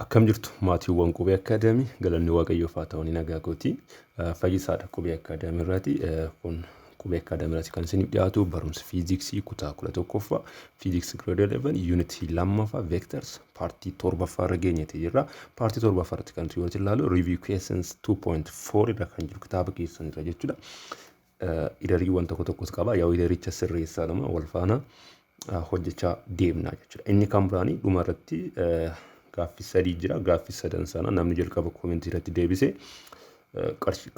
Akkam jirtu maatiiwwan qubee akkaadaamii galanni waaqayyoof haa ta'u nagaa kooti fayyisaadha qubee akkaadaamii irraati kun qubee akkaadaamii irraati kan isiniif dhiyaatu barumsa fiiziksii kutaa 11ffaa fiiziksii grade 11 yuunitii 2ffaa vectors paartii 7ffaa irra geenyeeti jirra paartii 7ffaa irratti kan yoo ilaalu review questions 2.4 irra kan jiru kitaaba keessan irra jechuudha idarii wanta tokkos qaba yaa idaricha sirreessaa lama wal faana hojjechaa deemnaa jechuudha inni kan biraanii dhuma irratti gaaffii sadii jira gaaffii sadan sana namni jalqaba koomentii irratti deebise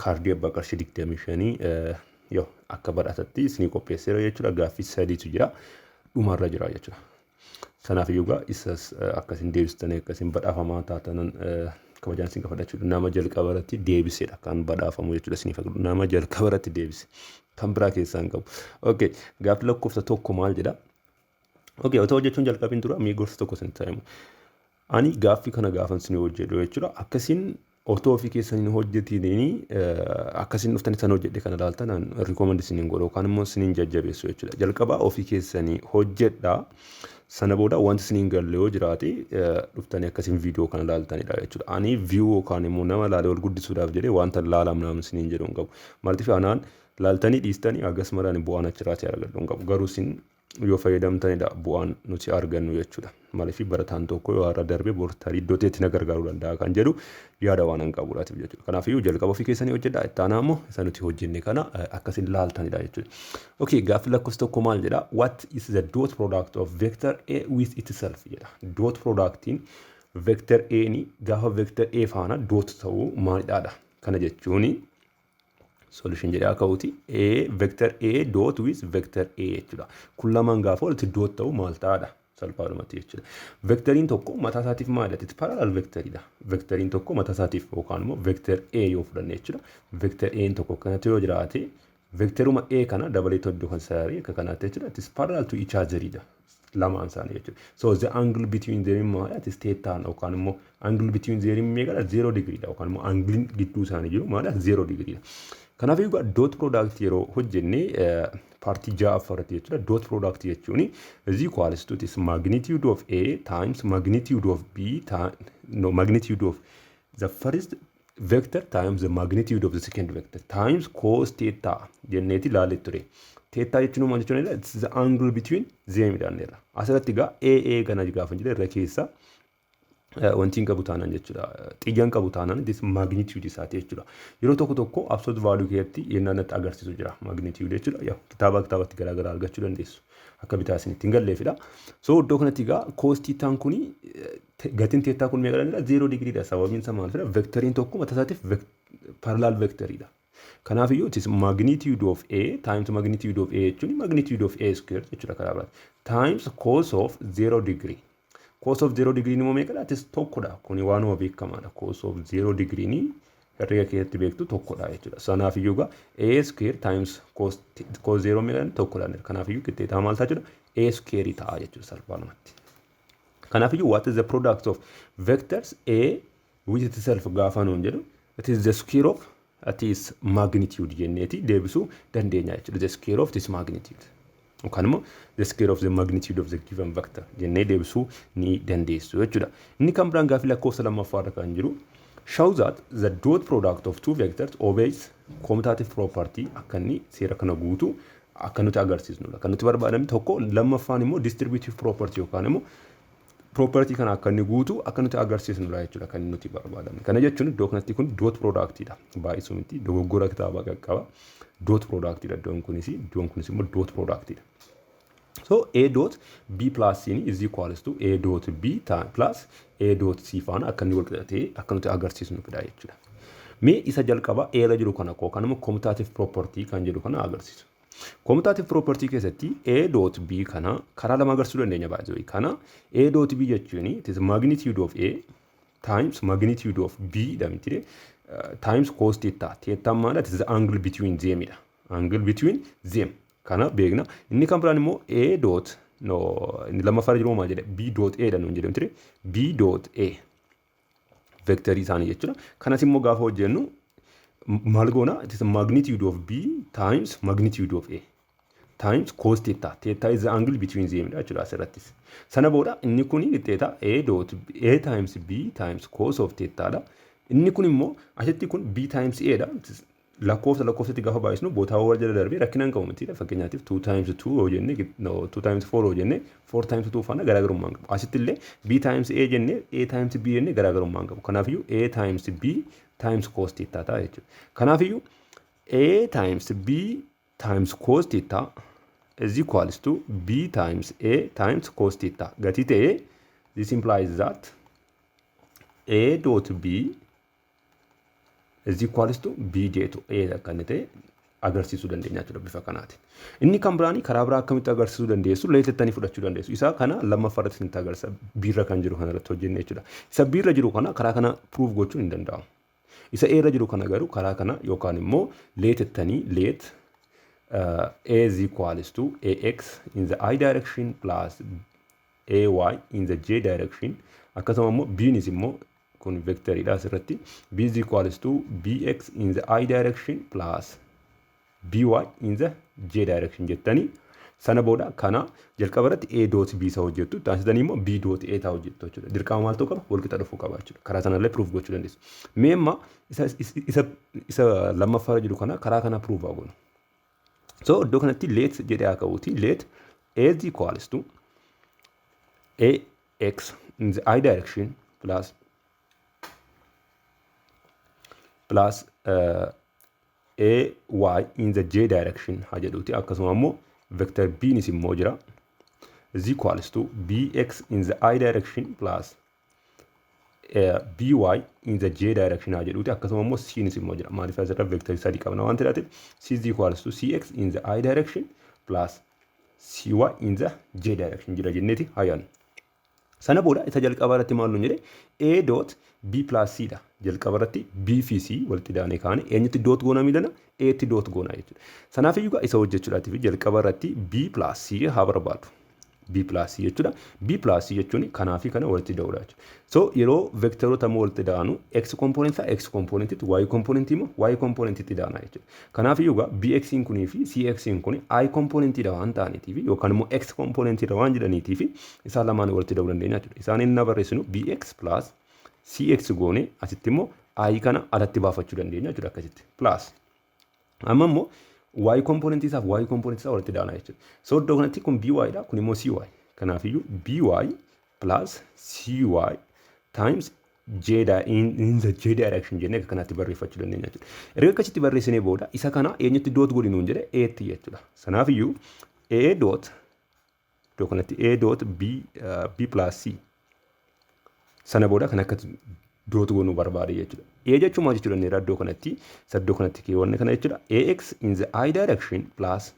kaardii abbaa qarshii 25 yoo akka badhaatatti isinii qopheesseera jechuudha gaaffii sadiitu jira dhumarra jira jechuudha sanaaf iyyuu isas akkasiin deebistanii akkasiin badhaafamaa taatanan kabajaan isin gafadhachuudha nama jalqaba irratti deebiseedha kan badhaafamu jechuudha isiniif nama jalqaba irratti deebise kan biraa keessaa hin qabu okay gaaffii lakkoofsa tokko maal jedha okay otoo hojjechuun jalqabiin dura mii gorsa tokko isin ta'imu ani gaaffii kana gaafan isin hojjedhu jechuudha akkasiin otoo ofii keessanii hojjetini akkasiin dhuftanii san hojjedhe kana ilaaltan rikoomandi isiniin godhu yookaan immoo isiniin jajjabeessu jechuudha jalqabaa ofii keessanii hojjedhaa sana booda wanti isiniin galle yoo jiraate dhuftanii akkasiin viidiyoo kana ilaaltanidha jechuudha ani viyuu yookaan immoo nama ilaalee ol guddisuudhaaf jedhee wanta laalamnaam isiniin jedhu hin qabu maaliif anaan laaltanii dhiistanii agas maraan bu'aan achirraati argadhu hin qabu garuu isin yoo fayyadamtanidha bu'aan nuti argannu jechuudha maaliif barataan tokko yoo har'a darbee bortarii iddoo teetti na gargaaruu danda'a kan jedhu yaada waan hin qabuudhaatiif jechuudha kanaaf iyyuu jalqaba ofii keessanii hojjedhaa itti aanaa immoo isa nuti hojjenne kana akkasiin laaltanidha jechuudha okay gaaffii lakkoofsa tokko maal jedha what is the dot product of vector a with itself jedha dot productiin vector a ni gaafa vector a faana dot ta'uu maalidhaadha kana jechuuni solution jedhaa ka'uuti a vector a dot with vector a jechuudha kun lamaan gaafa walitti dot ta'u maal ta'aadha salphaadhumatti jechuudha vectoriin tokko mataa isaatiif maalidha parallel vectoridha vectoriin tokko mataa isaatiif yookaan immoo vector a yoo fudhanne jechuudha vector a tokko kanatti yoo jiraate vectoruma a kana dabalee iddoo kan saarii akka kanaatti jechuudha it is parallel to each otheridha lamaan isaanii jechuudha so the angle between them maalidha it is theta yookaan immoo angle between them meeqadha 0 degreedha yookaan immoo angle gidduu isaanii jiru maalidha 0 degreedha kanaaf egaa dot product yeroo hojjenne partii ja'affaratti jechuudha dot product jechuun is equals to this magnitude of a times magnitude of b magnitude of the first vector times the magnitude of the second vector times cos theta jenneeti ilaalee ture theta jechuun maal jechuudha it's the angle between them jedhaneera asirratti egaa a kana gaafa jedhe irra keessa wanti qabu taanaan jechuudha xiyyaan qabu taanaan this magnitude isaati jechuudha yeroo tokko absolute value keessatti yennanatti agarsiisu jira magnitude jechuudha yaa kitaabatti garaagaraa argachuu dandeessu akka bitaa isinitti hin galleefidha so iddoo kanatti egaa cos theta kuni gatiin theta kun meeqadha 0 degreedha sababiin isaa maal fedha vectoriin tokko mataa isaatiif parallel vectoridha kanaaf iyyuu it is magnitude of a times magnitude of a jechuun magnitude of a square jechuudha karaa biraatti times cos of 0 degree cos of 0 degree ni meeqadha tis tokkodha kuni waanuma beekamaadha cos of 0 degree ni herrega keessatti beektu tokkodha jechuudha sanaaf iyyuu gaa a square times cos 0 meeqadha tokkodha kanaaf iyyuu qixxeetaa maal ta'a jechuudha a square ta'a jechuudha salphaadhumatti kanaaf iyyuu what is the product of vectors a with itself gaafa nuun jedhu it is the square of that is magnitude jenneeti deebisuu dandeenya jechuudha the square of this magnitude yookaan immoo the square of the magnitude of the given vector jennee deebisuu ni dandeessu jechuudha inni kan biraan gaaffii lakkoofsa lammaffaarra kan jiru show that the dot product of two vectors obeys commutative property akka inni seera kana guutu akka nuti agarsiisnudha kan nuti barbaadame tokko lammaffaan immoo distributive property yookaan immoo property kana akka inni guutu akka nuti agarsiisnudha jechuudha kan nuti barbaadame kana jechuun iddoo kanatti kun dot productidha baay'isuu miti dogoggora kitaaba qaqqaba dot productidha iddoon kunis immoo dot productidha so a dot b plus c is equals to a dot b plus a dot c faana akka inni wal qixxatee akka nuti agarsiisnudha jechuudha mee isa jalqaba a la jiru kana yookaan immoo commutative property kan jedhu kana agarsiisu commutative property keessatti a dot b kana karaa lama agarsiisuu dandeenya baay'ee kana a dot b jechuun it is magnitude of a times magnitude of b dhamtire times cos theta theta maana it is the angle between them ida angle between them kana beekna inni kan biraan immoo a dot no inni lammaffaa jiru maal jedhe b dot a dha nuun jedhamtire b dot a vector isaanii jechuudha kanas immoo gaafa hojjennu maal goona it is magnitude of b times magnitude of a times cos theta. Theta is the angle between them jechuudha asirrattis. Sana booda inni kuni qixxeeta A dot A times B times cos of theta dha. Inni kun immoo asitti kun B times A dha. lakkoofsatti gaafa baay'isnu bootaa wal jala darbee rakkinaan qabu miti. Fakkeenyaatiif 2 times 2 yoo jenne 2 times 4 yoo jenne 4 times 2 faana garaagarummaa qabu. Asitti illee B times A jenne A times B jenne garaagarummaa qabu. Kanaafiyyuu A times B times cos theta ta'a jechuudha. Kanaafiyyuu A times B times cos theta is equals to B times A times cos theta. Gatii ta'ee this implies that A dot B is equals to B to A kan ta'e agarsiisuu dandeenya jechuudha bifa kanaatiin. Inni kan biraanii karaa biraa akkamitti agarsiisuu dandeessu leetettanii fudhachuu dandeessu. Isa kana lammaffaarratti isin agarsiisa biirra kan jiru kanarratti hojjenne jechuudha. Isa biirra jiru kana karaa kana prove gochuun hin danda'amu. Isa A irra jiru kana garuu karaa kana yookaan immoo leetettanii leet A is equals to AX in the I direction plus AY in the J direction. Akkasuma immoo B'nis immoo kun vectoridha asirratti. B is equals to BX in the I direction plus BY in the J direction jettanii sana booda kana jalqaba irratti A dot B isa hojjettu taasisanii immoo B dot A ta'a hojjettu jechuudha. Dirqama maal ta'uu qaba? Wal qixa dhufuu qaba jechuudha. Karaa sanallee proof gochuu dandeessu. Mee amma isa lammaffaa jiru kana karaa kana proof haa goonu. So iddoo kanatti let jedhee haa ka'uuti. Let A is equals to AX in the I direction plus AY in the J direction haa jedhuuti. Akkasuma immoo vector B nis immoo jira is equals to BX in the I direction plus BY in the J direction haa jedhuuti. Akkasuma immoo C nis immoo jira. Maaliif asirra vector sadii qabna waan ta'eef C is equals to CX in the I direction plus CY in the J direction jira jenneeti hayyan. Sana booda isa jalqaba irratti maal nu jedhe A dot B plus C dha. Jalqaba irratti B fi C walitti daanee kaane eenyutti dot goona midana A tti dot goona jechuudha. Sanaaf iyyuu isa hojjechuudhaatiif jalqaba irratti B plus C haa barbaadu. B plus C jechuudha. B plus C jechuun kanaa fi kana walitti da'uudha jechuudha. So yeroo vektaroota walitti da'anu X component X component Y component immoo Y component itti da'ana jechuudha. Kanaaf iyyuu BX kunii fi CX kun I component dha waan ta'aniitiif yookaan immoo X component dha waan jedhaniitiif isaan lamaan walitti da'uu dandeenya jechuudha. Isaan inni barreessinu BX plus CX goone asitti immoo I kana alatti baafachuu dandeenya jechuudha akkasitti. Plus amma immoo Y component isaaf Y component isaa walitti daana jechuudha. So iddoo kanatti kun BY dha kun immoo CY. Kanaaf iyyuu BY plus CY times J in the J direction jennee kanatti barreeffachuu dandeenya jechuudha. Erga akkasitti barreessinee booda isa kana eenyutti dot godhinuun jedhe A tti jechuudha. Sanaaf iyyuu A dot iddoo kanatti A dot B plus C sana booda kan akka dot goonuu barbaade jechuudha. A jechuun maal jechuudha inni iddoo kanatti saddoo kanatti keewwanne kana jechuudha. AX in the I direction plus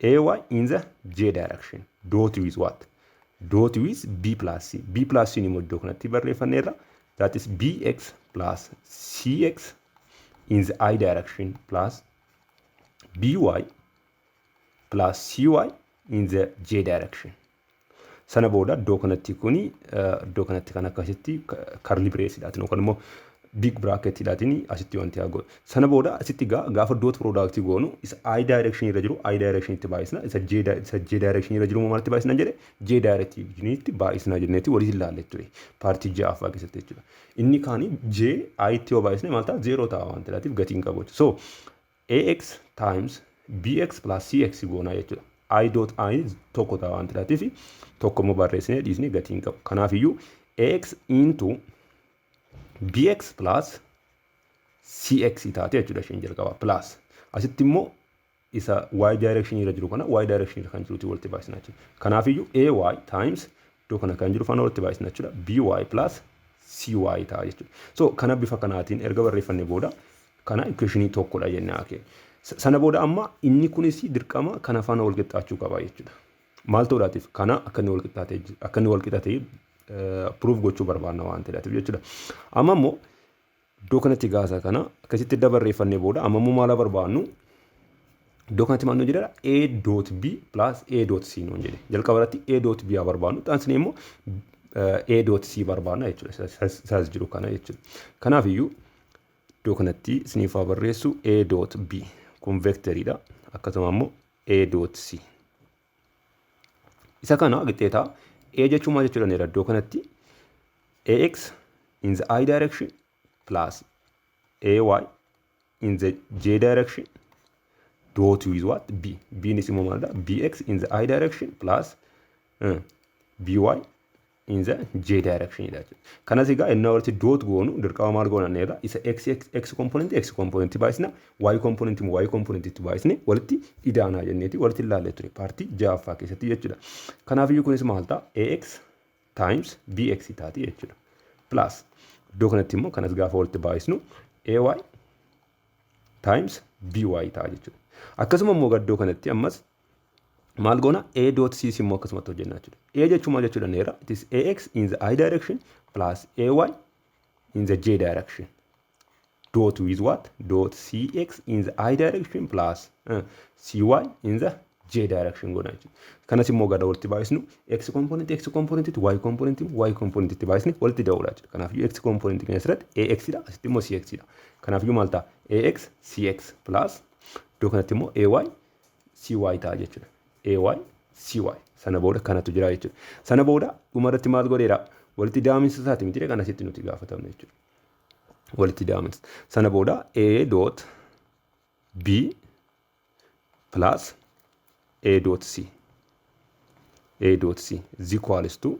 AY in the J direction. Dot with what? Dot with B plus C. B plus C immoo iddoo kanatti barreeffanneerra. That is BX plus CX in the I direction plus BY plus CY in the J direction. Sana booda iddoo kanatti kuni iddoo kanatti kan akkasitti curly brace dhaatiin yookaan immoo big bracket dhaatiin asitti wanti haa goonu. Sana booda asitti gaafa dot product goonu isa I direction irra jiru I direction itti baay'isna isa J direction irra jiru maaltti baay'isna jedhe J direction itti baay'isna jenneeti waliin ilaalle ture paartii J afaa keessatti jechuudha. Inni kaani J I itti yoo baay'isne maal ta'a 0 ta'a waan ta'eef gatiin qabu. So AX times BX plus CX goona jechuudha. I dot I tokko ta'a waan ta'eef tokko immoo barreessinee dhiisnee gatiin qabu. Kanaaf iyyuu AX into BX plus CX taate jechuudha isheen jalqaba plus asitti immoo isa Y direction irra jiru kana Y direction irra kan jirutti walitti baay'isna jechuudha. Kanaaf iyyuu AY times iddoo kana kan jiru faana walitti baay'isna jechuudha. BY plus CY ta'a jechuudha. So kana bifa kanaatiin erga barreeffannee booda kana equationii tokkodha jennee akee. Sana booda amma inni kunis dirqama kana faana wal qixxaachuu qaba jechuudha. Maal ta'uudhaatiif kana akka inni wal qixxatee proof gochuu barbaanna waan ta'eef jechuudha. Amma immoo iddoo kanatti gaasa kana akkasitti dabarreeffannee booda amma immoo maal barbaannu iddoo kanatti maal nu jedhara A dot B plus A dot C nuun jedhe. Jalqaba irratti A dot B haa barbaannu taasisnee immoo A dot C barbaanna jechuudha. Isaas jiru kana jechuudha. Kanaaf iyyuu iddoo kanatti isiniif haa barreessu A dot B kun vectoridha. Akkasuma immoo A dot C. Isa kana qixxeetaa A jechuun maal jechuudha neera iddoo kanatti AX in the I direction plus AY in the J direction dot with what? B. B is immoo maalidha? BX in the I direction plus BY in the J direction jedha jechuudha. Kanas egaa inni walitti dot goonu dirqama maal goona neera isa X component baay'isna Y component itti baay'isne walitti idaanaa jenneeti walitti ilaalle ture paartii ja'affaa keessatti jechuudha. Kanaafiyyuu kunis maal ta'a AX times BX taati jechuudha. Plus iddoo kanatti immoo kanas gaafa walitti baay'isnu AY times BY ta'a jechuudha. Akkasuma immoo iddoo kanatti ammas maal goona A dot C immoo akkasumatti hojjennaa jechuudha. A jechuun maal jechuudha neera it is AX in the I direction plus AY in the J direction dot with what? Dot CX in the I direction plus CY in the J direction goona jechuudha. Kanas immoo gada walitti baay'isnu X component itti Y component itti baay'isne walitti da'uudha jechuudha. Kanaafuu X component keenya asirratti AX dha asitti immoo CX dha. Kanaafuu maal ta'a AX CX plus iddoo kanatti immoo AY CY ta'a jechuudha. AY CY sana booda kanatu jira jechuudha. Sana booda dhumarratti maal godheera walitti daaminsa isaati miti kan asitti nuti gaafatamne jechuudha. Walitti daaminsa sana booda A dot B plus A dot C is equals to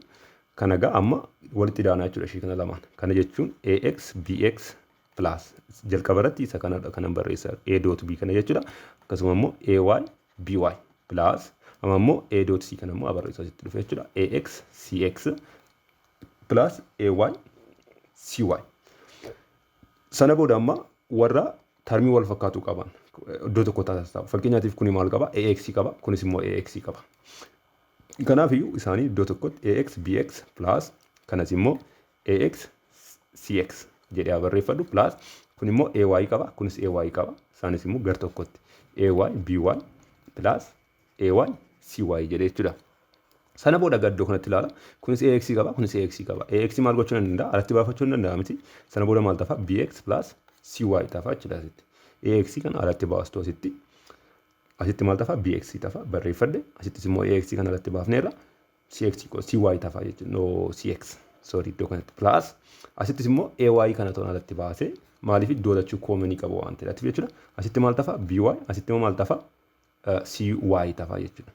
kana gaa amma walitti daanaa jechuudha ishii kana lamaan. Kana jechuun AX BX plus jalqabarratti isa kanan barreessa A dot B kana jechuudha. Akkasuma immoo AY BY plus amma immoo A dot C kana immoo abarreessa asitti dhufe jechuudha. AX CX plus AY CY. Sana booda amma warra termii wal fakkaatu qaban iddoo tokko taasisaa. Fakkeenyaatiif kuni maal qaba? AX qaba. Kunis immoo AX qaba. Kanaafiyyuu isaanii iddoo tokkotti AX BX plus kanas immoo AX CX jedhee barreeffadhu plus kun immoo AY qaba. Kunis AY qaba. Isaanis immoo gar tokkotti AY BY plus AY CY jedhee jechuudha. Sana booda gaddoo kanatti ilaala. Kunis AX qaba. Kunis AX qaba. AX maal gochuu hin danda'a? Alatti baafachuu hin danda'a miti. Sana booda maal ta'a? BX plus CY ta'a jechuudha asitti. AX kan alatti baastu asitti. Asitti maal ta'a? BX ta'a barreeffadhe. Asittis immoo AX kan alatti baafneerra. CX CY ta'a jechuudha. No CX. Sorry iddoo kanatti plus asittis immoo AY kana toon alatti baasee maaliif iddoo lachuu koomenii qabu waan ta'eef jechuudha. Asitti maal ta'a? BY. Asitti immoo maal ta'a? CY ta'a jechuudha.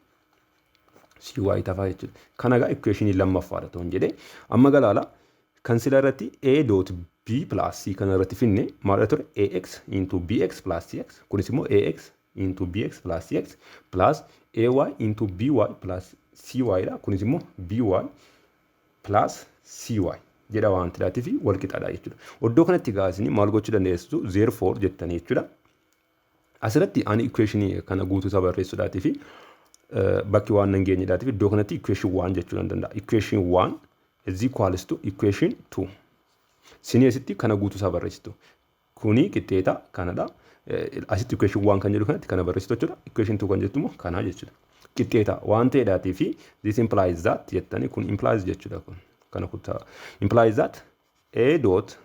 CY ta'a jechuudha. Kana egaa equationii lammaffaadha ta'uun jedhee amma galaala kan sila irratti A dot B plus C kana irratti finne maal ture AX into BX plus CX kunis immoo AX into BX plus CX plus AY into BY plus CY dha. Kunis immoo BY plus CY jedha waan ta'eef wal qixaadha jechuudha. Iddoo kanatti gaasni maal gochuu dandeessu 04 jettanii jechuudha. Asirratti ani equationii kana guutuu isaa barreessuudhaatii fi bakki waan nan geenyedhaatii fi iddoo kanatti equation 1 jechuu nan danda'a. Equation 1 is equals to equation 2. Sinii asitti kana guutuu isaa barreessitu. Kuni qixxeeta kanadha. Asitti equation 1 kan jedhu kanatti kana barreessitu jechuudha. Equation 2 kan jettu immoo kana jechuudha. Qixxeeta waan ta'eedhaatii fi this implies that jettanii kun implies jechuudha kun. Kana kutaa implies that A dot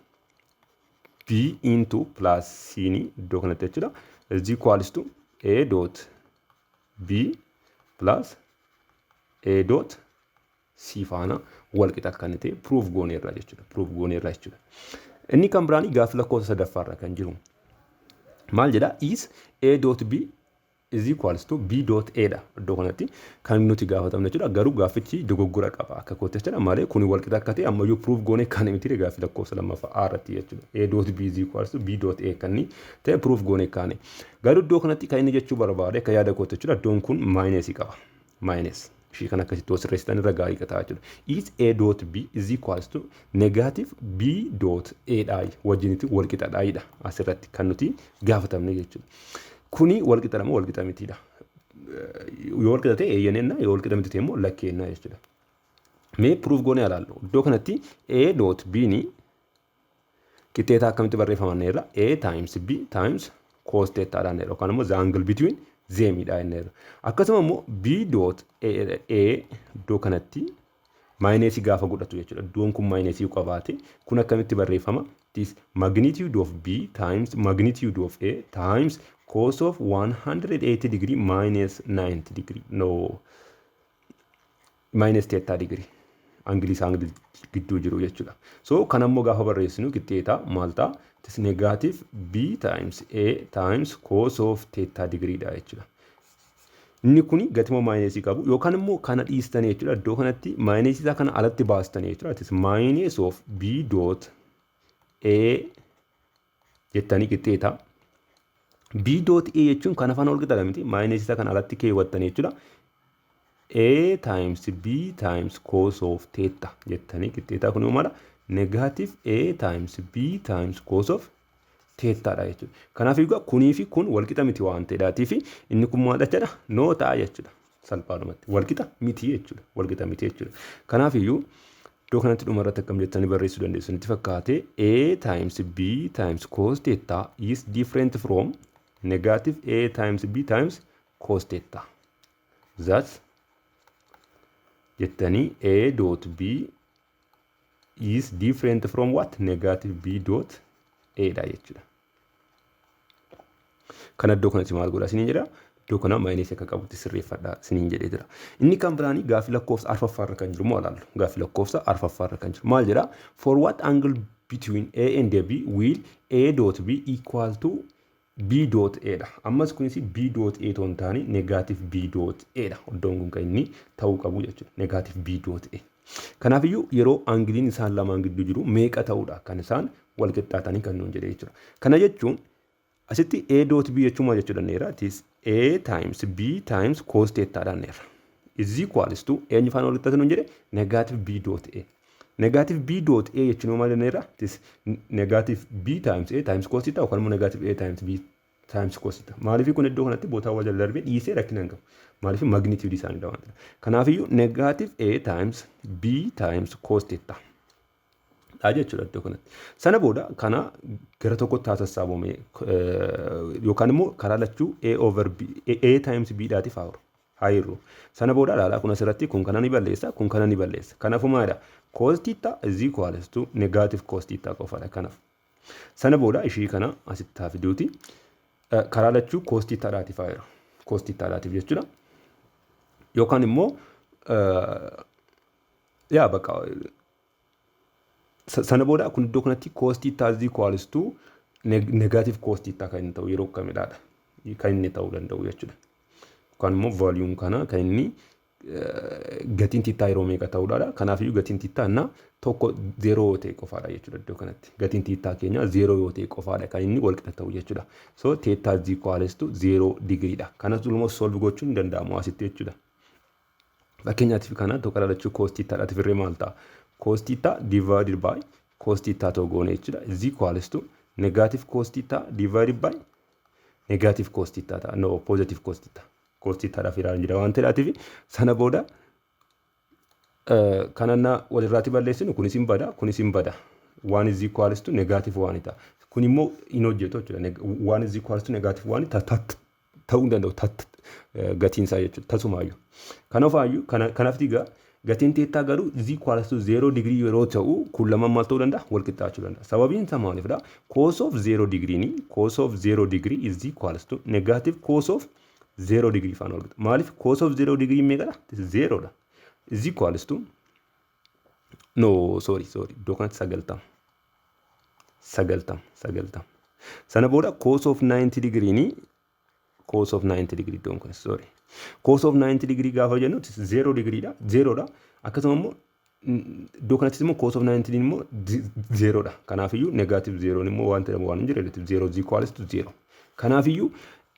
B into plus C ni iddoo kanatti jechuudha. Is equals to A dot B plus A dot C faana wal qixa kan ta'e proof gooneerra jechuudha. Proof gooneerra jechuudha. Inni kan biraanii gaafa lakkoofsa sadaffaarra kan jiru. Maal jedha is A dot B is equals to B dot A dha. Iddoo kanatti kan nuti gaafatamne jechuudha. Garuu gaafichi dogoggora qaba akka kootti jechuudha. Malee kuni wal qixa akka ta'e ammayyuu proof goonee kan miti gaafi lakkoofsa lammaffaa irratti jechuudha. A dot B is equals to B dot A kan ta'e proof goonee kaane. Garuu iddoo kanatti kan inni jechuu barbaade akka yaada kootti jechuudha. Iddoon kun minus qaba. Minus. Ishii kan akkasitti osirreessitan irra gaarii qataa jechuudha. Is A dot B is equals to negative B dot A dha wajjinitti wal qixa dhaayidha. Asirratti kan nuti gaafatamne jechuudha. Kuni wal qixa lama wal qixa mitiidha. Yoo wal qixa ta'e eeyyanenna yoo wal qixa miti ta'e immoo lakkeenna jechuudha. Mee proof goonee ilaallu. Iddoo kanatti A dot B ni qixxeetaa akkamitti barreeffamanneerra A times B times cos theta dhaanneerra yookaan immoo the angle between them dha jenneerra. Akkasuma immoo B dot A iddoo kanatti minus gaafa godhatu jechuudha. Iddoon kun minus qabaate kun akkamitti barreeffama? This magnitude of B times magnitude of A times cos of 180 degree minus 90 degree. No, minus theta degree. Angli angle gidduu jiru jechuudha. So kanammoo gaafa barreessinu qixxeeta maal ta'a? It is negative b times a times cos of theta degree dha jechuudha. Inni kuni gatimoo maayinesii qabu yookaan immoo kana dhiistanii jechuudha. Iddoo kanatti maayinesii isaa kana alatti baastanii jechuudha. It is minus of b dot a jettanii qixxeeta. B dot a jechuun kan afaan ol qixxaadha miti. Maayinesii isaa kana alatti keewwattanii jechuudha. A times b times cos of theta jettanii qixxeetaa kun maala negative a times b times cos of theta dha jechuudha. Kanaaf egaa kunii fi kun walqixa miti waan ta'eedhaatii fi inni kun maal jechuudha? No ta'a jechuudha. Salphaadhumatti walqixa miti jechuudha. Walqixa miti jechuudha. Kanaaf iyyuu iddoo kanatti dhuma irratti akkam jettanii barreessuu dandeessu nutti fakkaate a times b times cos theta is different from negative a times b times cos theta. That's jettanii a dot b is different from what? Negative b dot a dha jechuudha. Kana iddoo kanatti maal godha isiniin jedha? Iddoo kana maayinesii akka qabutti sirreeffadha isiniin jedhee jira. Inni kan biraanii gaaffii lakkoofsa arfaffaarra kan jiru moo ilaallu? Gaaffii lakkoofsa arfaffaarra kan jiru maal jedha? For what angle between a and b will a dot b equal to b dot a dha. Ammas kunis b dot a toon taani negative b dot a dha. Iddoon kun kan inni ta'uu qabu jechuudha. Negative b dot a. Kanaaf iyyuu yeroo angiliin isaan lamaan gidduu jiru meeqa ta'uudha kan isaan wal qixxaatanii kan nuun jedhee jechuudha. Kana jechuun asitti a dot b jechuun maal jechuu dandeera? It is a times b times cos theta dandeera. Is equals to eenyu faana wal qixxaatu nuun jedhe? Negative b dot a. Negative b dot a jechuun maal dandeera? It is negative b times a times cos theta yookaan immoo negative a times b times cos theta. Maaliif kun iddoo kanatti bootaa wal jala darbee dhiisee rakkina hin qabu. Maaliif magnitude isaanii dha waan ta'eef. Kanaaf iyyuu negative a times b times cos theta. Jechuudha iddoo kanatti. Sana booda kana gara tokkotti taasissaabame yookaan immoo karaa lachuu a over b a times b dhaatiif haa jirru. Sana booda ilaalaa kun asirratti kun kana ni balleessa kun kana ni balleessa. Kanaafuu maalidha? Cos theta is equals to negative cos theta qofaadha kanaaf. Sana booda ishii kana asitti haa fiduuti. Karaa lachuu cos theta dhaatiif haa jiru. Cos theta dhaatiif jechuudha. Yookaan immoo yaa bakka sana booda kun iddoo kanatti cos theta is equals to negative cos theta kan inni ta'u yeroo kamidhaadha. Kan inni ta'uu danda'u jechuudha. Yookaan immoo volume kana kan inni gatiin theta yeroo meeqa ta'uudhaadha. Kanaaf iyyuu gatiin theta na tokko 0 yoo ta'e qofaadha jechuudha iddoo kanatti. Gatiin theta keenya 0 yoo ta'e qofaadha kan inni wal qixa ta'u jechuudha. So theta is equals to 0 degree dha. Kanas dhuluma solve gochuun ni danda'amu asitti jechuudha. Fakkeenyaatiif kana tokko dhalachuu cos theta dhaatiif irree maal ta'a? Cos theta divided by cos theta to goone jechuudha is equals to negative cos theta divided by negative cos theta ta'a. No, positive cos theta. Cos theta dhaaf irraan jira waan ta'eef sana booda kananna walirraatti balleessinu kunis hin bada kunis hin bada. 1 is equals to negative 1 ta'a. Kun immoo hin hojjetu jechuudha. 1 is equals to negative 1 ta'uu hin danda'u gatiin isaa jechuudha. Tasumaayyuu. Kanaafayyuu kanaaf digaa gatiin theta garuu is equals to 0 degree yeroo ta'u kun lama maal ta'uu danda'a? Wal qixxaachuu danda'a. Sababiin isaa maalifidha? Cos of 0 degree ni cos of 0 degree is equals to negative cos of 0 degree faana wal qixa. Maaliif cos of 0 degree meeqadha? 0 dha. Is equals to no sorry iddoo kanatti 90. Sana booda cos of 90 degree ni cos of 90 degree iddoon kun sorry. Cos of 90 degree gaafa jennu 0 degree dha. 0 dha. Akkasuma immoo iddoo kanattis immoo cos of 90 immoo 0 dha. Kanaaf iyyuu negative 0 immoo waan ta'eef waan hin jirre relative 0 is equals to 0. Kanaaf iyyuu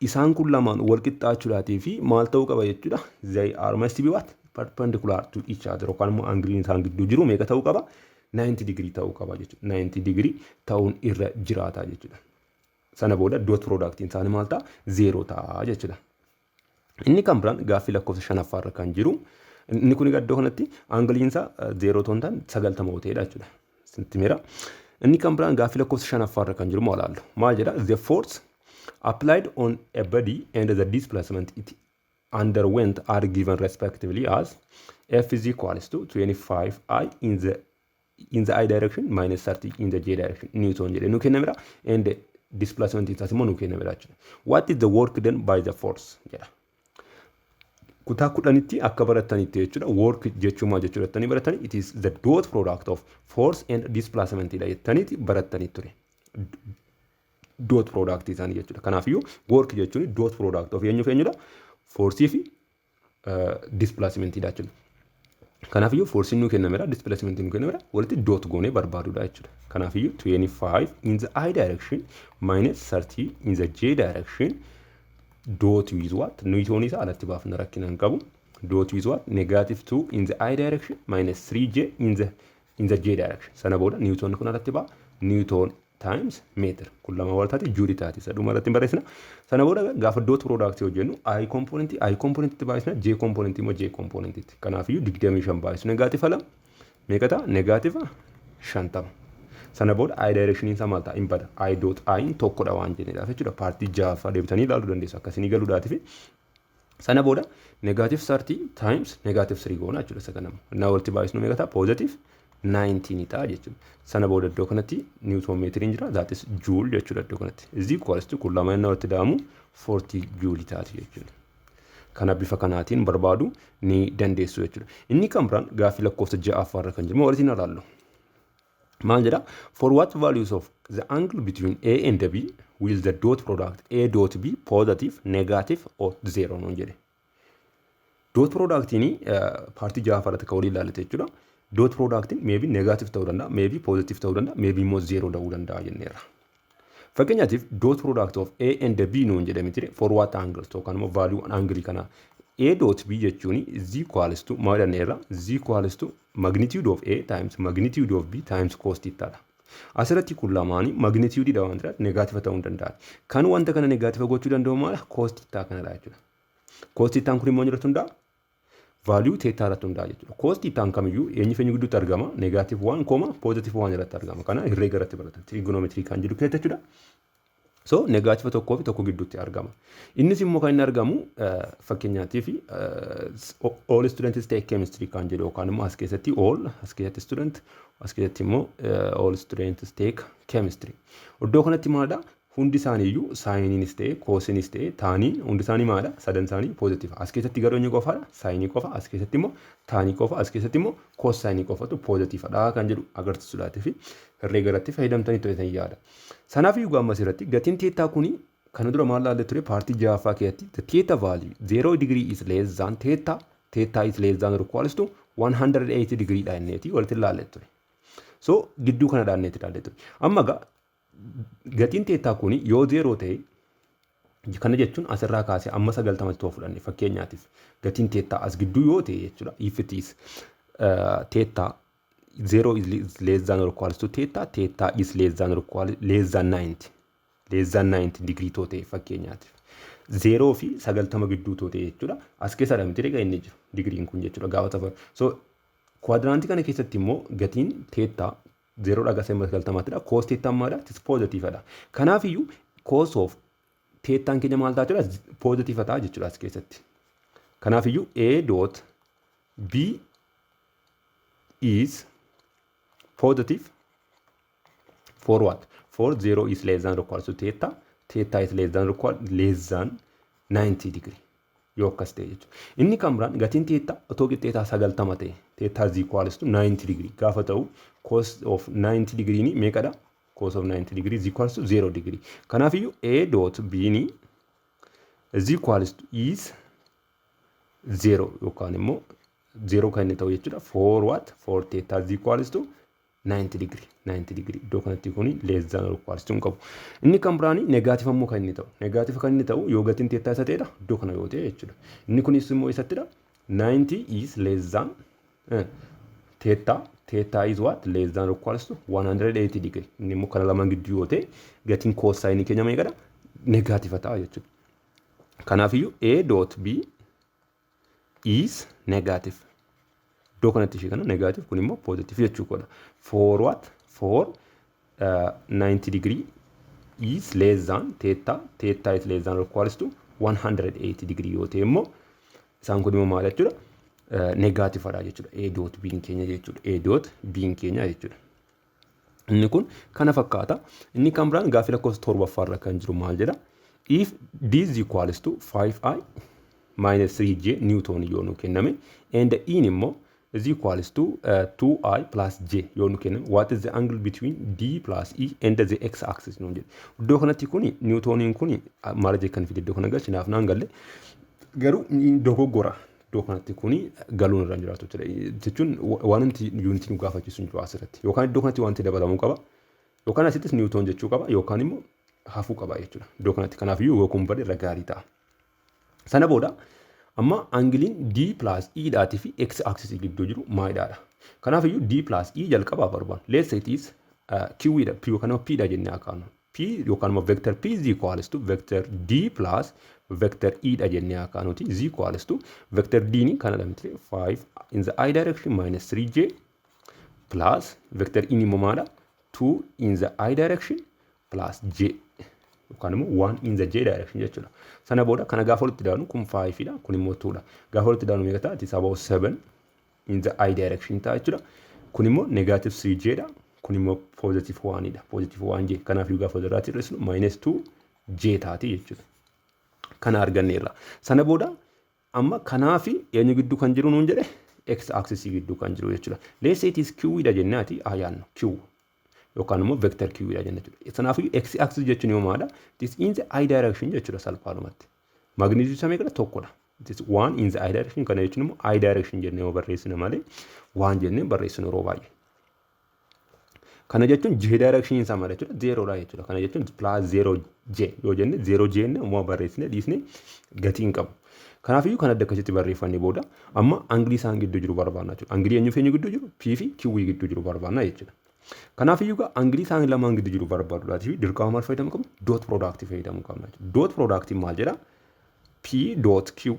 isaan kun lamaan wal qixxaachuudhaatii fi maal ta'uu qaba jechuudha. They are must be what? Perpendicular to each other. Yookaan immoo angiliin isaan gidduu jiru meeqa ta'uu qaba? 90 degree ta'uu qaba jechuudha. 90 degree ta'uun irra jiraata jechuudha. Sana booda dot productiin isaanii maal ta'a? 0 ta'a jechuudha. Inni kan biraan gaaffii lakkoofsa 5ffaarra kan jiru. Inni kun iddoo kanatti angiliin isaa 0 toon ta'an 90 ta'edha jechuudha. Sentimeera. Inni kan biraan gaaffii lakkoofsa 5ffaarra kan jiru maal ilaallu? Maal jedha? The force applied on a body and the displacement it underwent are given respectively as F is equals to 25I in the I direction minus 30 in the J direction. Newton jedhe nu kennamera and displacement isaas immoo nu kennamedha jechuudha. What is the work done by the force jedha. Kutaa kudhanitti akka baratanitti jechuudha. Work jechuun maal jechuudha jettanii baratanii it is the dot product of force and displacement dha jettaniiti baratanii ture. Dot product isaanii jechuudha. Kanaafiyyuu work jechuun dot product of eenyudha force fi displacement dha jechuudha. Kanaafiyyuu force nu kennamedha, displacement nu kennamedha, walitti dot goonee barbaadudha jechuudha. Kanaafiyyuu 25 in the I direction minus 30 in the J direction dot with what? Newton is alatti baafna rakkina hin qabu. Dot with what? Negative 2 in the I direction minus 3J in the J direction. Sana booda Newton kun alatti baa Newton times meter. Kun lama wal taate joule taati. Saduma irratti barreessina. Sana booda gaafa dot product yoo jennu I component itti baay'isna, J component immoo J component itti. Kanaafiyyuu 25 baay'isu negative ala meeqa ta'a? Negative 50. Sana booda I direction isaa maal ta'a? Hin bada. I dot I tokkodha waan jenneedhaaf jechuudha. Paartii ja'affaa deebitanii ilaaluu dandeessu akkasii galuudhaatiif. Sana booda negative 30 times negative 3 goona jechuudha isa kanama. Naa walitti baay'isnu meeqa ta'a? Positive 19 ta'a jechuudha. Sana booda iddoo kanatti Newton meetiriin jira. That is joule jechuudha iddoo kanatti. Is equals to kun lama inni walitti da'amu 40 joule taati jechuudha. Kana bifa kanaatiin barbaadu ni dandeessu jechuudha. Inni kan biraan gaaffii lakkoofsa ja'affaarra kan jiru walitti ilaallu. Maal jedha? For what values of the angle between A and B will the dot product A dot B positive, negative or zero non jedhe. Dot productiin paartii ja'affaarratti kan walii ilaalate jechuudha. Dot productiin maybe negative ta'uu danda'a, maybe positive ta'uu danda'a, maybe immoo zero ta'uu danda'a jenneerra. Fakkeenyaatiif dot product of A and B non jedhame ture for what angle yookaan immoo value angle kana A dot B jechuun is equals to maal jenneerra? Is equals to magnitude of A times magnitude of B times cos theta dha. Asirratti kun lamaanii magnitude dha waan ta'eef negative ta'uu danda'a. Kan wanta kana negative gochuu danda'u maal? Cos theta kanadha jechuudha. Cos theta kun immoo irratti hundaa value theta irratti hundaa jechuudha. Cos theta kamiyyuu eenyu feenyu gidduutti argama? Negative 1, positive 1 irratti argama. Kana herreega irratti baratan. Trigonometry kan jedhu keessa jechuudha. So negative tokkoo fi tokko gidduutti argama. Innis immoo kan inni argamu fakkeenyaatiif all students take chemistry kan jedhu yookaan immoo as keessatti all as keessatti student as keessatti immoo all students take chemistry. Iddoo kanatti maalidha? Hundi isaaniiyyuu saayiniinis ta'e koosinis ta'e taaniin hundi isaanii maalidha? Sadan isaanii positive. As keessatti garuu eenyu qofaadha? Saayinii qofa. As keessatti immoo taanii qofa. As keessatti immoo koos saayinii qofatu positiveadha kan jedhu agarsiisuudhaatii fi herreega irratti fayyadamtanii to'atan yaada. Sanaaf iyyuu ammas irratti gatiin teettaa kuni kan dura maal laalle ture paartii ja'affaa keessatti the theta value 0 degree is less than theta is less than or equals to 180 degree dha inneeti walitti laalle ture. So gidduu kana dhaanneeti laalle ture. Amma gatiin teettaa kuni yoo 0 ta'e kana jechuun asirraa kaasee amma 90 ta'uu fudhanne fakkeenyaatiif gatiin teettaa as gidduu yoo ta'e jechuudha if it is theta 0 is less than or equals to theta is less than or equal less than 90 degree toote fakkeenyaatiif 0 fi 90 gidduu toote jechuudha as keessa dhamti rega inni jiru digriin kun jechuudha gaafa tafa so quadrantii kana keessatti immoo gatiin theta 0 dhaga 90 dha cos theta maadha it is positive dha kanaaf iyyuu cos of theta keenya maal ta'a jechuudha positive ta'a jechuudha as keessatti kanaaf iyyuu a dot b is positive for what? For 0 is less than or equal to theta. Theta is less than or equal less than 90 degree. Yoo akkas ta'e jechuudha. Inni kan biraan gatiin theta otoo qixxeetaa 90 ta'e theta is equals to 90 degree gaafa ta'u cos of 90 degree ni meeqadha? Cos of 90 degree is equals to 0 degree. Kanaaf iyyuu a dot b ni is equals to is 0 yookaan immoo 0 kan inni ta'u jechuudha. For what? For theta is equals to 90 degree iddoo kanatti kuni less than or equals to qabu inni kan biraani negative ammoo kan inni ta'u negative kan inni ta'u yoo gatiin theta isa ta'edha iddoo kana yoo ta'e jechuudha inni kunis immoo isattidha 90 is less than theta is what less than or equals to 180 degree inni immoo kana lama gidduu yoo ta'e gatiin cos sin keenya meeqadha negative ta'a jechuudha kanaaf iyyuu a dot b is negative iddoo kanatti ishee kana negative kun immoo positive jechuudha. For what? For 90 degree is less than theta is less than or equals to 180 degree yoo ta'e immoo isaan kun immoo maal jechuudha negative dha jechuudha. A dot b keenya jechuudha. A dot b keenya jechuudha. Inni kun kana fakkaata. Inni kan biraan gaaffii lakkoofsa torbaffaarra kan jiru maal jedha? If d is equals to 5i minus 3j Newton yoo nu kenname and in immoo is equals to 2i plus j yoo nu kenname what is the angle between d plus e and the x axis nu jedhe. Iddoo kanatti kuni Newtoniin kuni maal jee kan fide iddoo kana galchi naaf naan galle garuu dogoggora. Iddoo kanatti kuni galuun irra jiraatu jechuun waan inti yuunitii nu gaafachiisu hin jiru asirratti. Yookaan iddoo kanatti wanti dabalamuu qaba. Yookaan asittis Newton jechuu qaba yookaan immoo hafuu qaba jechuudha. Iddoo kanatti kanaafiyyuu yoo kun bade irra gaarii ta'a. Sana booda amma angiliin d plus e dhaatii fi x axis gidduu jiru maalidha. Kanaafiyyuu d plus e jalqabaa barbaadu. Let's say it is q dha p yookaan p dha jennee akaanu. P yookaan immoo vector p is equals to vector d plus vector e dha jennee akaanuti is equals to vector d ni kana lamti 5 in the I direction minus 3j plus vector e ni maada 2 in the I direction plus j yookaan immoo 1 in the j direction jechuudha. Sana booda kana gaafa walitti daanu kun 5 dha kun immoo 2 dha. Gaafa walitti daanu meeqa ta'a? It is about 7 in the I direction ta'a jechuudha. Kun immoo negative 3j dha. Kun immoo positive 1 dha. Positive 1j. Kanaaf yoo gaafa irratti hir'isnu minus 2j taati jechuudha. Kana arganneerra. Sana booda amma kanaafi eenyu gidduu kan jiru nuun jedhe x axis gidduu kan jiru jechuudha. Let's say it is q dha jennaati ayyaanno q yookaan immoo vector q dha jenna jechuudha. Sanaafu x axis jechuun yoo maadha? It is in the I direction jechuudha salphaadhumatti. Magnitude isaa meeqadha? Tokkodha. It is 1 in the I direction kana jechuun immoo I direction jennee yoo barreessina malee 1 jennee barreessinu yeroo baay'ee. Kana jechuun j direction isaa maal jechuudha? 0 dha jechuudha. Kana jechuun plus 0j yoo jenne 0j jenne immoo barreessine dhiisne gatiin qabu. Kanaafiyyuu kan adda akkasitti barreeffannee booda amma angilii isaan gidduu jiru barbaadna jechuudha. Angilii eenyu fi eenyu gidduu jiru? P fi Q gidduu jiru barbaadna jechuudha. Kanaafiyyuu angilii isaan lamaan gidduu jiru barbaaduudhaaf dirqama maal fayyadamuu qabna? Dot product fayyadamuu qabna jechuudha. Dot product maal jedha? P dot Q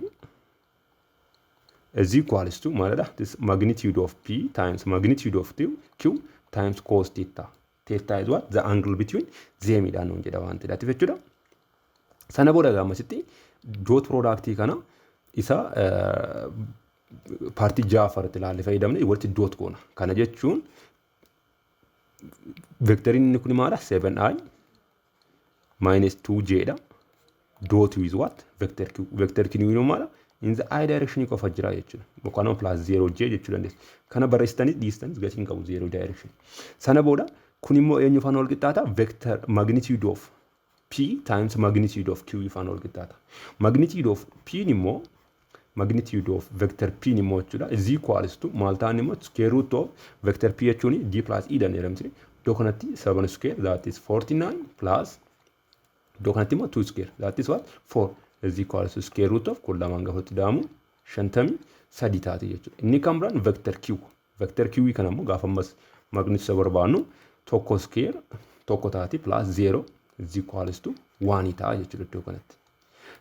is equals to maalidha? This magnitude of P times magnitude of Q times cos theta. Theta is what? The angle between them dhaan nuun jedha waan ta'eef jechuudha. Sana booda gaamasitti dot product kana isa paartii ja'affaratti ilaalle fayyadamne walitti dot goona. Kana jechuun vectoriin inni kun maadha? 7i minus 2j dha. Dot with what? Vector q. Vector q ni maadha? In the I direction qofa jira jechuudha. Yookaan plus 0j jechuu dandeessu. Kana barreessitanii dhiistanis gatiin qabu 0 direction. Sana booda kun immoo eenyu faana wal qixxaata? Vector magnitude of P times magnitude of Q faana wal qixxaata. Magnitude of P immoo magnitude of vector P immoo jechuudha is equals to maal ta'an immoo square root of vector P jechuun d plus e dhaan jedhamti. Iddoo kanatti 7 square that is 49 plus iddoo kanatti immoo 2 square that is what? 4 is equals to square root of kun lamaan gaafa itti daamu 53 taati jechuudha. Inni kan biraan vector Q. Vector Q kana immoo gaafa ammas magnitude isa barbaannu tokko square tokko taati plus 0 is equals to 1 ta'a jechuudha iddoo kanatti.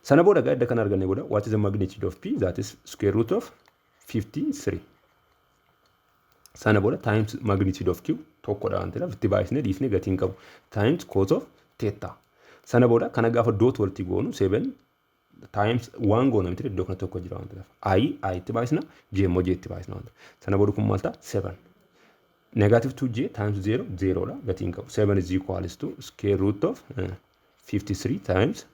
Sana booda gaadda kan arganne booda what is the magnitude of P? That is square root of 53. Sana booda times magnitude of Q tokkodha waan ta'eef itti baay'isnee dhiisnee gatiin qabu times cos of theta. Sana booda kana gaafa dot walitti goonu 7 times 1 goona miti iddoo kana tokko jira waan ta'eef I itti baay'isna j immoo j itti baay'isna waan ta'eef. Sana booda kun maal ta'a? 7. Negative 2j times 0 0 dha gatiin qabu. 7 is equals to square root of 53 times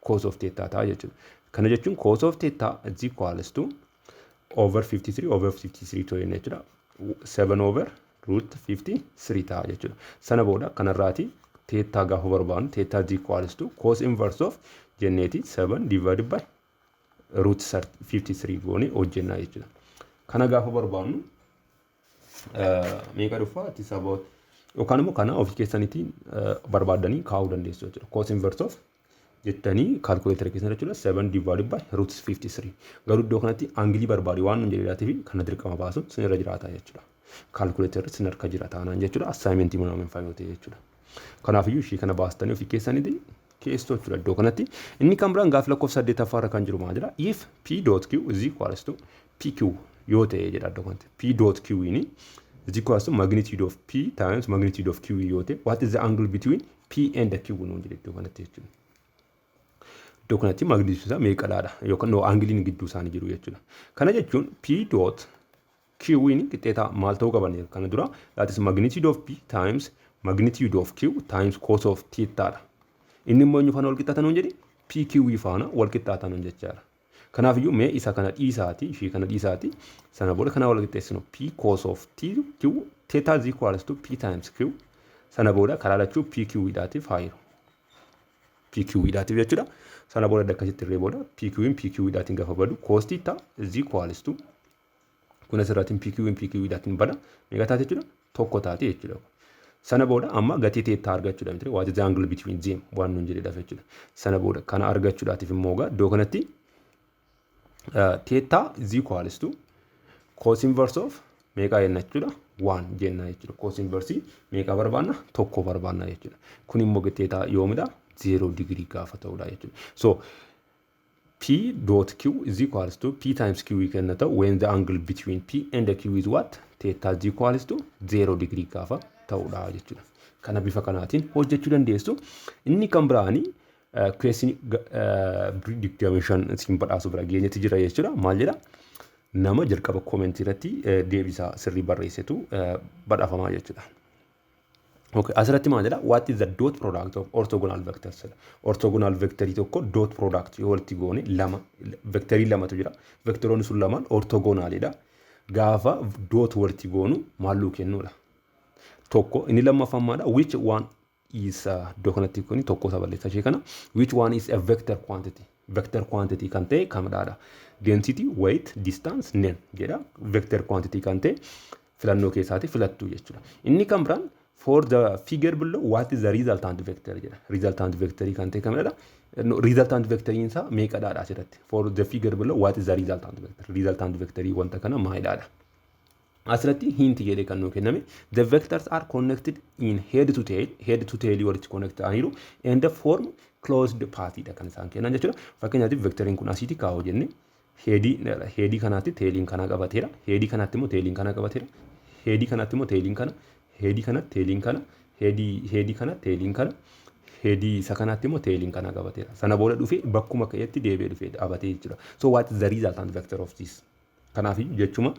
cos of theta ta'a jechuudha. Kana jechuun cos of theta is equals to over 53 over 53 to jennee jechuudha. 7 over root 53 ta'a jechuudha. Sana booda kanarraati theta gaafa barbaadnu theta is equals to cos inverse of jenneeti 7 divided by root 53 goone hojjennaa jechuudha. Kana gaafa barbaadnu meeqa dhufa? It is about yookaan immoo kana ofii keessaniitiin barbaadanii kaa'uu dandeessu jechuudha. Cos inverse of jettanii calculator keessan jechuudha 7 divided by root 53. Garuu iddoo kanatti angilii barbaadu waan nun jedheedhaatiif kana dirqama baasuun sinirra jiraata jechuudha. Calculator sin harka jira taanaan jechuudha. Assignment immoo fayyoote jechuudha. Kanaafiyyuu ishii kana baastanii ofii keessaniitiin keessoo jechuudha iddoo kanatti. Inni kan biraan gaafa lakkoofsa 8 kan jiru maal jedha? If P dot Q is equals to PQ yoo ta'e jedha iddoo kanatti. P dot Q ni is equals to magnitude of P times magnitude of Q yoo ta'e what is the angle between P and Q nuun jedhe iddoo kanatti jechuudha. Iddoo kanatti magnitude isaa meeqadha yookaan angiliin gidduu isaanii jiru jechuudha. Kana jechuun P dot Q ni qixxeeta maal ta'uu qaban kana dura that is magnitude of P times magnitude of Q times cos of theta dha. Inni immoo eenyu faana wal qixxaata nuun jedhi PQ faana wal qixxaata nuun jechaadha. Kanaafiyyuu mee isa kana dhiisaati ishii kana dhiisaati sana booda kana wal qixxeessinu P cos of Q theta is equals to P times Q sana booda karaa lachuu PQ dhaatiif haayiru. PQ dhaatiif jechuudha. Sana booda akkasitti irree booda PQ dhaatiin gaafa badu cos theta is equals to kun asirraatiin PQ dhaatiin bada meeqa taate jechuudha tokko taate jechuudha. Sana booda amma gatii teettaa argachuudha miti what is the angle between them waan nuun jedhedhaaf jechuudha. Sana booda kana argachuudhaatiif immoo iddoo kanatti teettaa is equals to cos inverse of meeqa jenna jechuudha 1 jenna jechuudha. Cos inverse meeqa barbaanna tokko barbaanna jechuudha. Kun immoo teettaa yoomidha 0 degree gaafa ta'uudha jechuudha. So P dot Q is equals to P times Q kenna ta'u when the angle between P and the Q is what? Theta is equals to 0 degree gaafa ta'uudha jechuudha. Kana bifa kanaatiin hojjechuu dandeessu. Inni kan biraani question prediction siin badhaasu bira geenyetti jira jechuudha. Maal jedha? Nama jalqaba comment irratti deebisaa sirrii barreessitu badhaafamaa jechuudha. Okay, asirratti maal jedha? What is the dot product of orthogonal vectors? Orthogonal vectorii tokko dot product yoo walitti goone lama vectorii lamatu jira. Vectoroonni sun lamaan orthogonalidha. Gaafa dot walitti goonu maalluu kennuudha. Tokko inni lammaffaan maadha? Which one is iddoo kanatti kuni tokko saballeessa ishee kana. Which one is a vector quantity? Vector quantity kan ta'e kamidhaadha? Density, weight, distance, nen jedha. Vector quantity kan ta'e filannoo keessaati filattuu jechuudha. Inni kan biraan for the figure below what is the resultant vector jedha. Resultant vectorii kan ta'e kamidhaadha? Resultant vectoriin isaa meeqadhaadha asirratti? For the figure below what is the resultant vector? Resultant vectorii wanta kana maalidha? Asirratti hint jedhee kan nuu kenname the vectors are connected in head to tail walitti connect ta'aniiru and the form closed pathidha kan isaan kennan jechuudha. Fakkeenyaaf vectoriin kun asitti kaa'uu jenne heedii kanaatti teeliin kana qabateera. Heedii kanaatti immoo teeliin kana qabateera. Heedii kanaatti immoo teeliin kana. Heedii kana teeliin kana. Heedii kana teeliin kana. Heedii isa kanaatti immoo teeliin kana qabateera. Sana booda dhufee bakkuma ka'eetti deebi'ee dhufee dhaabbatee jechuudha. So what is the resultant vector of this? Kanaaf jechuma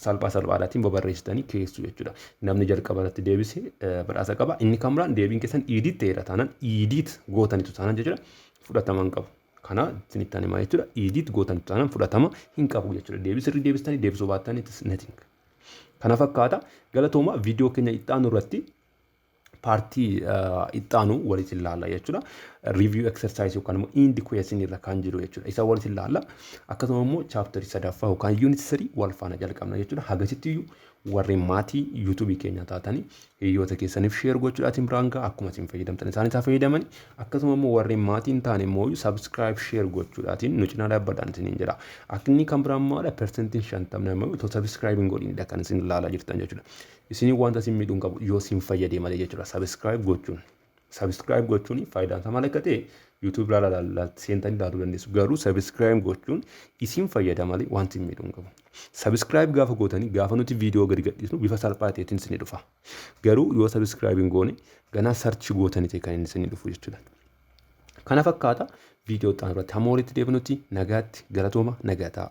salphaadhaatiin babarreessitanii keessu jechuudha. Namni jalqabarratti deebisee badhaasa qaba. Inni kan biraan deebiin keessan idiit ta'eera taanaan idiit gootanitu taanaan jechuudha. Fudhatama hin qabu. Kana isinitti himaa jechuudha. Idiit gootanitu taanaan fudhatama hin qabu jechuudha. Deebisirri deebistanii deebisuu baattanii it is nothing. Kana fakkaata galatooma viidiyoo keenya ittaanu irratti paartii ittaanu walitti ilaalla jechuudha. Review exercise yookaan immoo indi question irra kan jiru jechuudha. Isa walitti ilaalla. Akkasuma immoo chapter sadaffaa yookaan unit 3 wal faana jalqabna jechuudha. Hagasitti warreen maatii YouTube keenya taatanii hiriyoota keessaniif share gochuudhaatiin biraangaa akkuma isin fayyadamtan isaan isaa fayyadaman akkasuma immoo warreen maatii hin taane immoo subscribe share gochuudhaatiin nu cinaa dhaabbadhaan isiniin jedha. Akni kan biraan maadha percentage 50 namni to subscribe godhiinidha kan isin ilaalaa jirtan jechuudha. Isin wanta isin miidhuun qabu yoo isin fayyadee malee jechuudha. Subscribe gochuun faayidaan isaa maal akka ta'e YouTube laalaa seentanii ilaaluu dandeessu. Garuu subscribe gochuun isin fayyada malee wanti miidhuun qabu. Subscribe gaafa gootanii gaafa nuti viidiyoo gadi gadhiisnu bifa salphaa ta'eetiin isin dhufa. Garuu yoo subscribe hin goone ganaa search gootanii ta'e kan inni isin dhufu jechuudha. Kana fakkaata viidiyoo xaan irratti hamma walitti deebinutti nagaatti galatooma nagataa.